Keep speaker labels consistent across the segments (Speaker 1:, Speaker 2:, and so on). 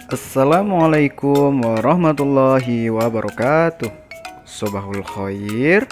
Speaker 1: Assalamualaikum warahmatullahi wabarakatuh. Sobahul khair.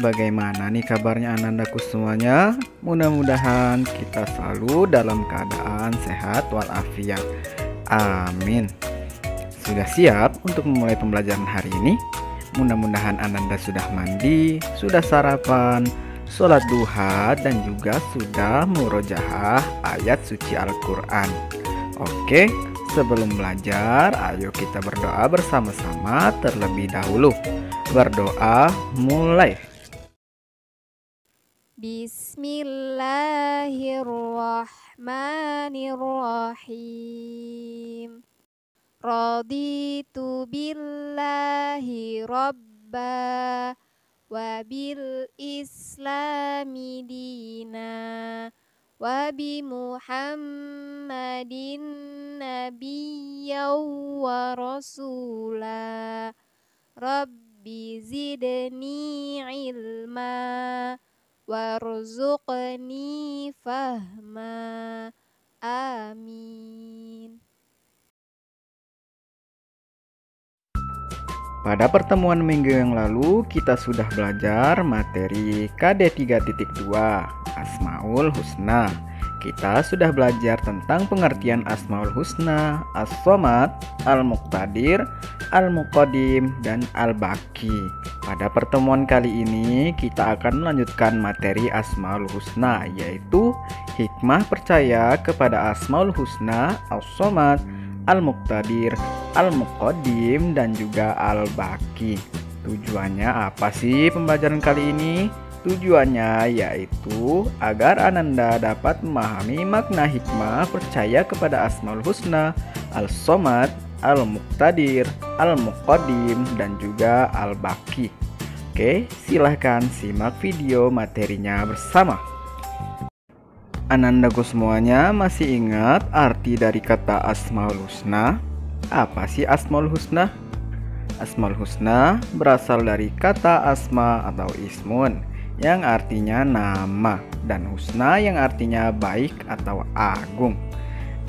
Speaker 1: Bagaimana nih kabarnya anandaku semuanya? Mudah-mudahan kita selalu dalam keadaan sehat walafiat. Amin. Sudah siap untuk memulai pembelajaran hari ini? Mudah-mudahan ananda sudah mandi, sudah sarapan, sholat duha, dan juga sudah murojaah ayat suci Al-Quran. Oke, sebelum belajar, ayo kita berdoa bersama-sama terlebih dahulu. Berdoa mulai.
Speaker 2: Bismillahirrahmanirrahim. Raditu billahi rabba wa bil islami dina wa bi Muhammadin nabiyyan wa rasula. Rabbi zidni ilma warzuqni fahma. Amin.
Speaker 1: Pada pertemuan minggu yang lalu, kita sudah belajar materi KD 3.2 Asmaul Husna. Kita sudah belajar tentang pengertian Asmaul Husna, As-Somad, Al-Muqtadir, Al-Muqaddim, dan Al-Baqi. Pada pertemuan kali ini, kita akan melanjutkan materi Asmaul Husna, yaitu hikmah percaya kepada Asmaul Husna, As-Somad, Al-Muqtadir, Al-Muqaddim, dan juga Al-Baqi. Tujuannya apa sih pembelajaran kali ini? Tujuannya yaitu agar ananda dapat memahami makna hikmah percaya kepada Asmaul Husna, Al-Somad, Al-Muqtadir, Al-Muqaddim, dan juga Al-Baqi. Oke, silahkan simak video materinya bersama. Anandaku semuanya masih ingat arti dari kata Asmaul Husna? Apa sih Asmaul Husna? Asmaul Husna berasal dari kata asma atau ismun yang artinya nama, dan husna yang artinya baik atau agung.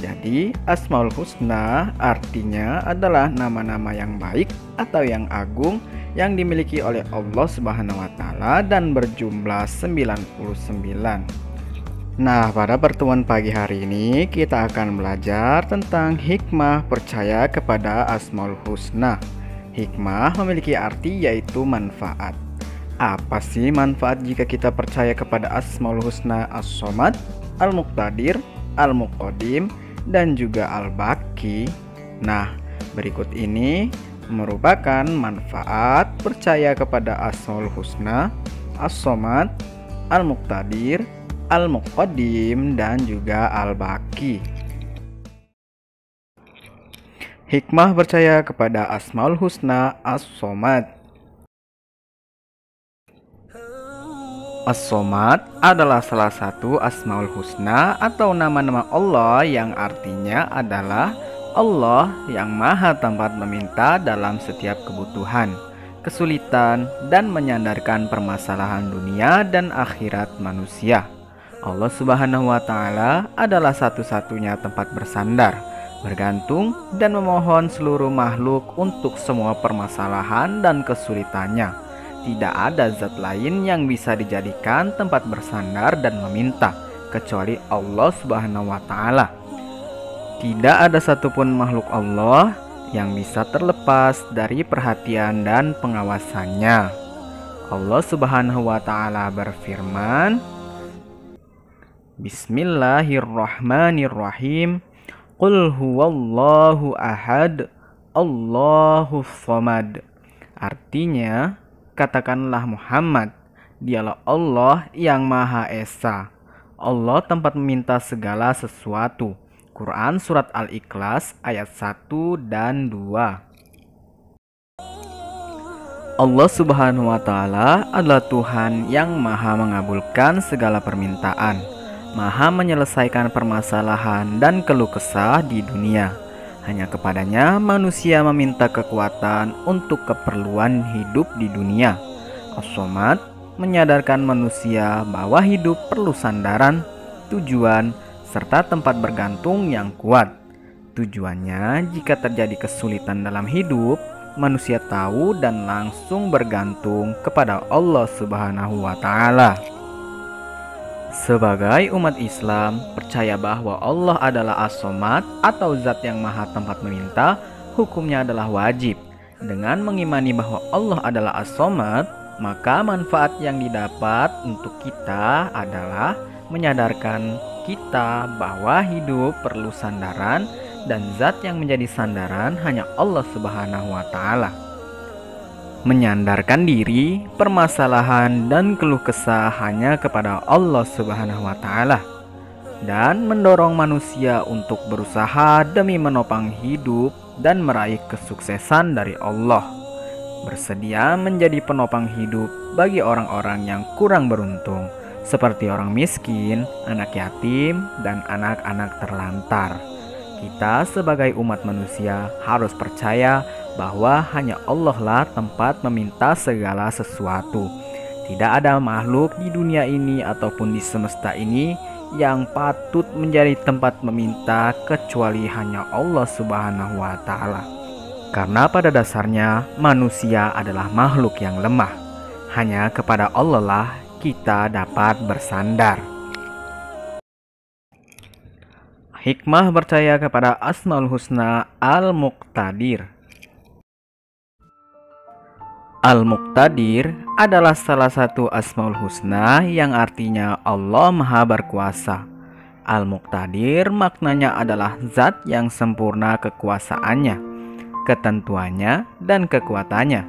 Speaker 1: Jadi Asmaul Husna artinya adalah nama-nama yang baik atau yang agung yang dimiliki oleh Allah Subhanahu wa taala dan berjumlah 99. Nah, pada pertemuan pagi hari ini kita akan belajar tentang hikmah percaya kepada Asmaul Husna. Hikmah memiliki arti yaitu manfaat. Apa sih manfaat jika kita percaya kepada Asmaul Husna, As-Somad, Al-Muqtadir, Al-Muqaddim, dan juga Al-Baqi? Nah, berikut ini merupakan manfaat percaya kepada Asmaul Husna, As-Somad, Al-Muqtadir, Al-Muqaddim, dan juga Al-Baqi. Hikmah percaya kepada Asmaul Husna, As-Somad. As-Somad adalah salah satu Asmaul Husna atau nama-nama Allah yang artinya adalah Allah yang maha tempat meminta dalam setiap kebutuhan, kesulitan, dan menyandarkan permasalahan dunia dan akhirat manusia. Allah Subhanahu wa taala adalah satu-satunya tempat bersandar, bergantung, dan memohon seluruh makhluk untuk semua permasalahan dan kesulitannya. Tidak ada zat lain yang bisa dijadikan tempat bersandar dan meminta kecuali Allah Subhanahu wa taala. Tidak ada satupun makhluk Allah yang bisa terlepas dari perhatian dan pengawasannya. Allah Subhanahu wa taala berfirman, Bismillahirrahmanirrahim. Qul huwallahu ahad, Allahus somad. Artinya, katakanlah Muhammad, dialah Allah yang Maha Esa, Allah tempat meminta segala sesuatu. Quran Surat Al-Ikhlas ayat 1 dan 2. Allah Subhanahu wa taala adalah Tuhan yang Maha mengabulkan segala permintaan, Maha menyelesaikan permasalahan dan keluh kesah di dunia. Hanya kepadanya manusia meminta kekuatan untuk keperluan hidup di dunia. As-Somad menyadarkan manusia bahwa hidup perlu sandaran, tujuan, serta tempat bergantung yang kuat. Tujuannya, jika terjadi kesulitan dalam hidup, manusia tahu dan langsung bergantung kepada Allah Subhanahu wa Ta'ala. Sebagai umat Islam, percaya bahwa Allah adalah As-Somad atau Zat yang Maha Tempat Meminta, hukumnya adalah wajib. Dengan mengimani bahwa Allah adalah As-Somad, maka manfaat yang didapat untuk kita adalah menyadarkan kita bahwa hidup perlu sandaran dan zat yang menjadi sandaran hanya Allah Subhanahu wa Ta'ala. Menyandarkan diri, permasalahan dan keluh kesah hanya kepada Allah Subhanahu wa Ta'ala, dan mendorong manusia untuk berusaha demi menopang hidup dan meraih kesuksesan dari Allah. Bersedia menjadi penopang hidup bagi orang-orang yang kurang beruntung, seperti orang miskin, anak yatim, dan anak-anak terlantar. Kita sebagai umat manusia harus percaya bahwa hanya Allah lah tempat meminta segala sesuatu. Tidak ada makhluk di dunia ini ataupun di semesta ini yang patut menjadi tempat meminta kecuali hanya Allah Subhanahu wa Ta'ala. Karena pada dasarnya manusia adalah makhluk yang lemah. Hanya kepada Allah lah kita dapat bersandar. Hikmah percaya kepada Asmaul Husna Al-Muqtadir. Al-Muqtadir adalah salah satu Asmaul Husna yang artinya Allah Maha Berkuasa. Al-Muqtadir maknanya adalah zat yang sempurna kekuasaannya, ketentuannya, dan kekuatannya.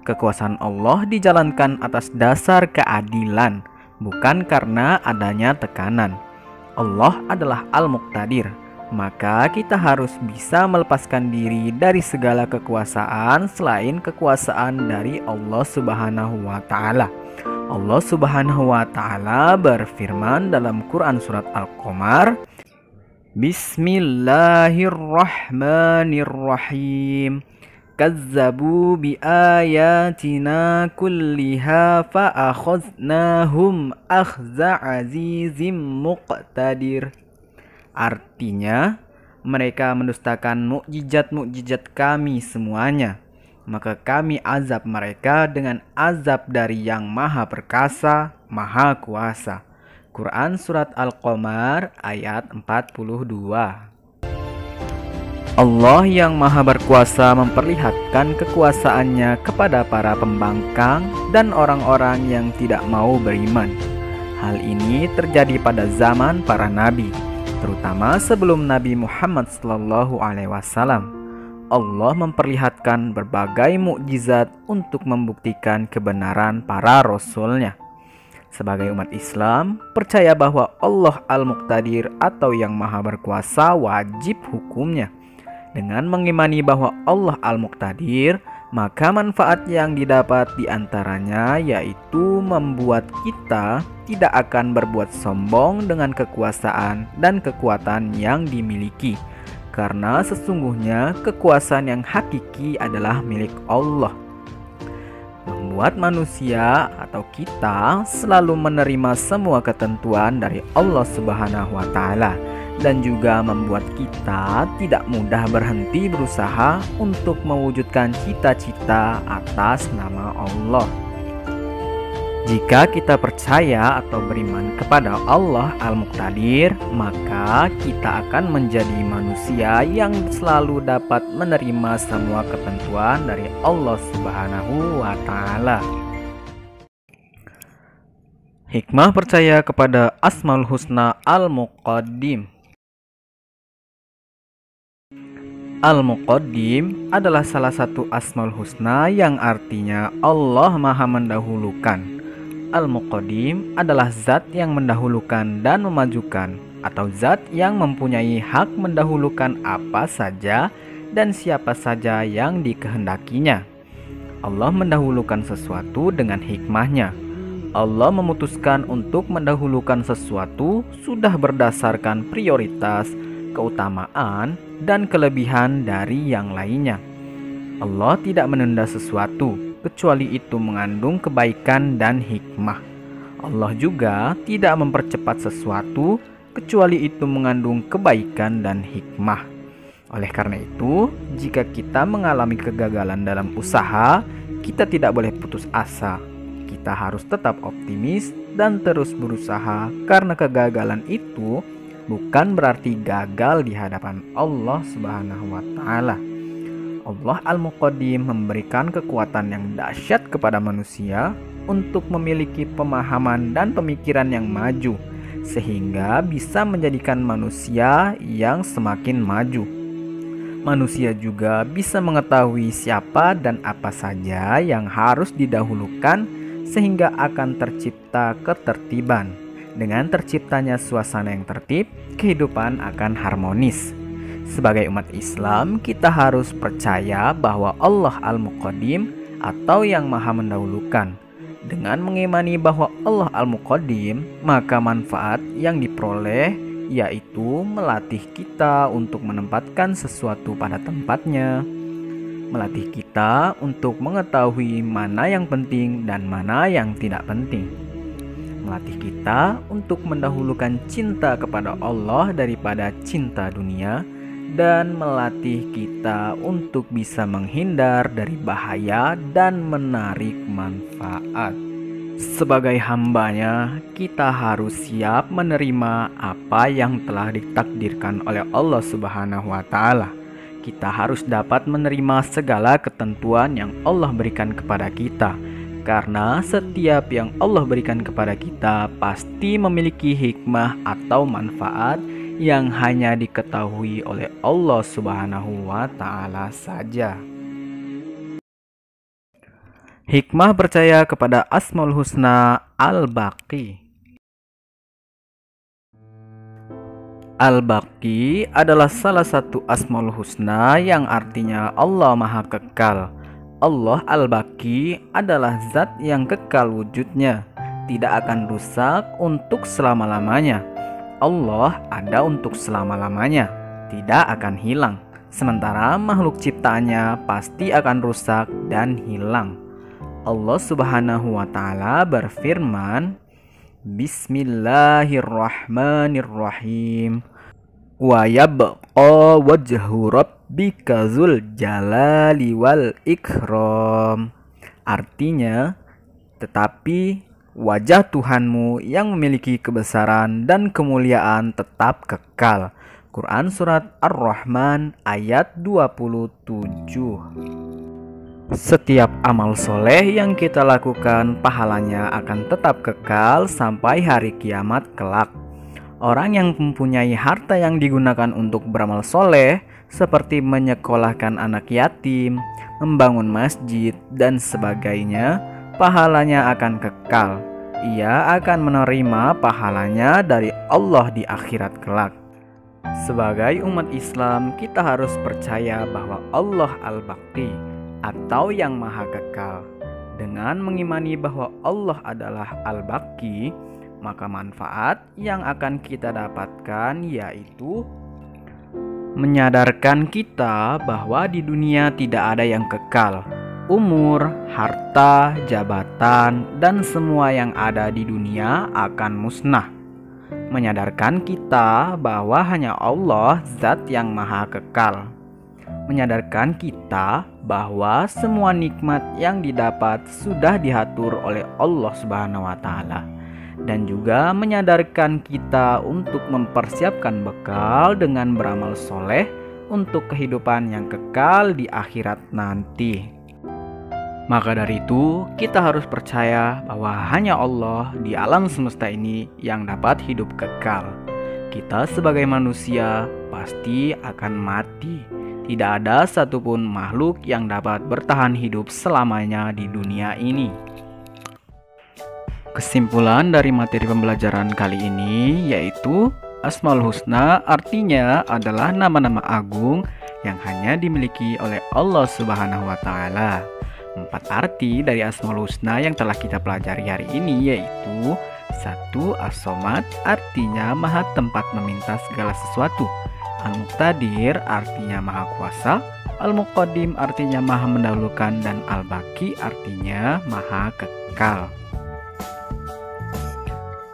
Speaker 1: Kekuasaan Allah dijalankan atas dasar keadilan, bukan karena adanya tekanan. Allah adalah Al-Muqtadir, maka kita harus bisa melepaskan diri dari segala kekuasaan selain kekuasaan dari Allah Subhanahu wa Ta'ala. Allah Subhanahu wa Ta'ala berfirman dalam Quran surat Al-Qamar, Bismillahirrahmanirrahim. Kazzabu biayatina kulliha fa'akhaznahum akhza azizim muqtadir. Artinya, mereka mendustakan mukjizat-mukjizat kami semuanya, maka kami azab mereka dengan azab dari yang Maha Perkasa, Maha Kuasa. Quran Surat Al-Qamar ayat 42. Allah yang Maha Berkuasa memperlihatkan kekuasaannya kepada para pembangkang dan orang-orang yang tidak mau beriman. Hal ini terjadi pada zaman para nabi, terutama sebelum Nabi Muhammad SAW. Allah memperlihatkan berbagai mukjizat untuk membuktikan kebenaran para rasulnya. Sebagai umat Islam, percaya bahwa Allah Al-Muqtadir atau yang Maha Berkuasa wajib hukumnya. Dengan mengimani bahwa Allah Al-Muqtadir, maka manfaat yang didapat diantaranya yaitu membuat kita tidak akan berbuat sombong dengan kekuasaan dan kekuatan yang dimiliki. Karena sesungguhnya kekuasaan yang hakiki adalah milik Allah. Membuat manusia atau kita selalu menerima semua ketentuan dari Allah Subhanahu wa Ta'ala, dan juga membuat kita tidak mudah berhenti berusaha untuk mewujudkan cita-cita atas nama Allah. Jika kita percaya atau beriman kepada Allah Al-Muqtadir, maka kita akan menjadi manusia yang selalu dapat menerima semua ketentuan dari Allah Subhanahu wa Ta'ala. Hikmah percaya kepada Asmaul Husna Al-Muqaddim. Al-Muqaddim adalah salah satu Asmaul Husna yang artinya Allah Maha Mendahulukan. Al-Muqaddim adalah zat yang mendahulukan dan memajukan, atau zat yang mempunyai hak mendahulukan apa saja dan siapa saja yang dikehendakinya. Allah mendahulukan sesuatu dengan hikmahnya. Allah memutuskan untuk mendahulukan sesuatu sudah berdasarkan prioritas, keutamaan, dan kelebihan dari yang lainnya. Allah tidak menunda sesuatu, kecuali itu mengandung kebaikan dan hikmah. Allah juga tidak mempercepat sesuatu, kecuali itu mengandung kebaikan dan hikmah. Oleh karena itu, jika kita mengalami kegagalan dalam usaha, kita tidak boleh putus asa. Kita harus tetap optimis dan terus berusaha, karena kegagalan itu bukan berarti gagal di hadapan Allah Subhanahu wa Ta'ala. Allah Al-Muqaddim memberikan kekuatan yang dahsyat kepada manusia untuk memiliki pemahaman dan pemikiran yang maju, sehingga bisa menjadikan manusia yang semakin maju. Manusia juga bisa mengetahui siapa dan apa saja yang harus didahulukan, sehingga akan tercipta ketertiban. Dengan terciptanya suasana yang tertib, kehidupan akan harmonis. Sebagai umat Islam, kita harus percaya bahwa Allah Al-Muqaddim atau yang maha mendahulukan. Dengan mengimani bahwa Allah Al-Muqaddim, maka manfaat yang diperoleh yaitu melatih kita untuk menempatkan sesuatu pada tempatnya, melatih kita untuk mengetahui mana yang penting dan mana yang tidak penting, melatih kita untuk mendahulukan cinta kepada Allah daripada cinta dunia, dan melatih kita untuk bisa menghindar dari bahaya dan menarik manfaat. Sebagai hambanya, kita harus siap menerima apa yang telah ditakdirkan oleh Allah Subhanahu wa Ta'ala. Kita harus dapat menerima segala ketentuan yang Allah berikan kepada kita, karena setiap yang Allah berikan kepada kita pasti memiliki hikmah atau manfaat yang hanya diketahui oleh Allah Subhanahu wa Ta'ala saja. Hikmah percaya kepada Asmaul Husna Al-Baqi. Al-Baqi adalah salah satu Asmaul Husna yang artinya Allah Maha Kekal. Allah Al-Baqi adalah zat yang kekal wujudnya, tidak akan rusak untuk selama-lamanya. Allah ada untuk selama-lamanya, tidak akan hilang. Sementara makhluk ciptaannya pasti akan rusak dan hilang. Allah Subhanahu wa Ta'ala berfirman, Bismillahirrahmanirrahim. Wa yabqa wajhu rabbika dzul jalali wal ikram. Artinya, tetapi wajah Tuhanmu yang memiliki kebesaran dan kemuliaan tetap kekal. Quran Surat Ar-Rahman ayat 27. Setiap amal soleh yang kita lakukan, pahalanya akan tetap kekal sampai hari kiamat kelak. Orang yang mempunyai harta yang digunakan untuk beramal soleh, seperti menyekolahkan anak yatim, membangun masjid, dan sebagainya, pahalanya akan kekal. Ia akan menerima pahalanya dari Allah di akhirat kelak. Sebagai umat Islam, kita harus percaya bahwa Allah Al-Baqi atau yang maha kekal. Dengan mengimani bahwa Allah adalah Al-Baqi, maka manfaat yang akan kita dapatkan yaitu menyadarkan kita bahwa di dunia tidak ada yang kekal. Umur, harta, jabatan, dan semua yang ada di dunia akan musnah. Menyadarkan kita bahwa hanya Allah zat yang maha kekal. Menyadarkan kita bahwa semua nikmat yang didapat sudah diatur oleh Allah Subhanahu wa Ta'ala, dan juga menyadarkan kita untuk mempersiapkan bekal dengan beramal soleh untuk kehidupan yang kekal di akhirat nanti. Maka dari itu, kita harus percaya bahwa hanya Allah di alam semesta ini yang dapat hidup kekal. Kita sebagai manusia pasti akan mati. Tidak ada satupun makhluk yang dapat bertahan hidup selamanya di dunia ini. Kesimpulan dari materi pembelajaran kali ini yaitu Asmaul Husna artinya adalah nama-nama agung yang hanya dimiliki oleh Allah Subhanahu wa Ta'ala. 4 arti dari Asmaul Husna yang telah kita pelajari hari ini yaitu 1. As-Somad artinya maha tempat meminta segala sesuatu. Al-Muqtadir artinya maha kuasa, Al-Muqaddim artinya maha mendahulukan, dan Al-Baqi artinya maha kekal.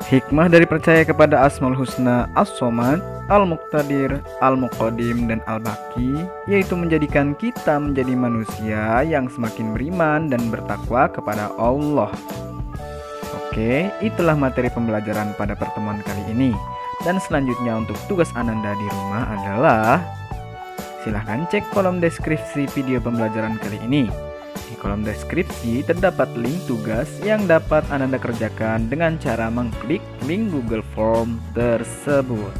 Speaker 1: Hikmah dari percaya kepada Asmaul Husna As-Somad, Al-Muqtadir, Al-Muqadim, dan Al-Baqi, yaitu menjadikan kita menjadi manusia yang semakin beriman dan bertakwa kepada Allah. Oke, itulah materi pembelajaran pada pertemuan kali ini. Dan selanjutnya untuk tugas Ananda di rumah adalah silahkan cek kolom deskripsi video pembelajaran kali ini. Di kolom deskripsi terdapat link tugas yang dapat Ananda kerjakan dengan cara mengklik link Google Form tersebut.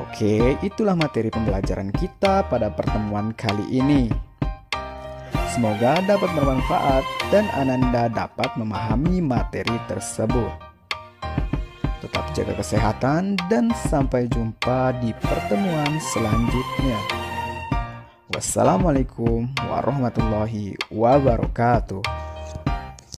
Speaker 1: Oke, itulah materi pembelajaran kita pada pertemuan kali ini. Semoga dapat bermanfaat dan Ananda dapat memahami materi tersebut. Tetap jaga kesehatan dan sampai jumpa di pertemuan selanjutnya. Wassalamualaikum warahmatullahi wabarakatuh.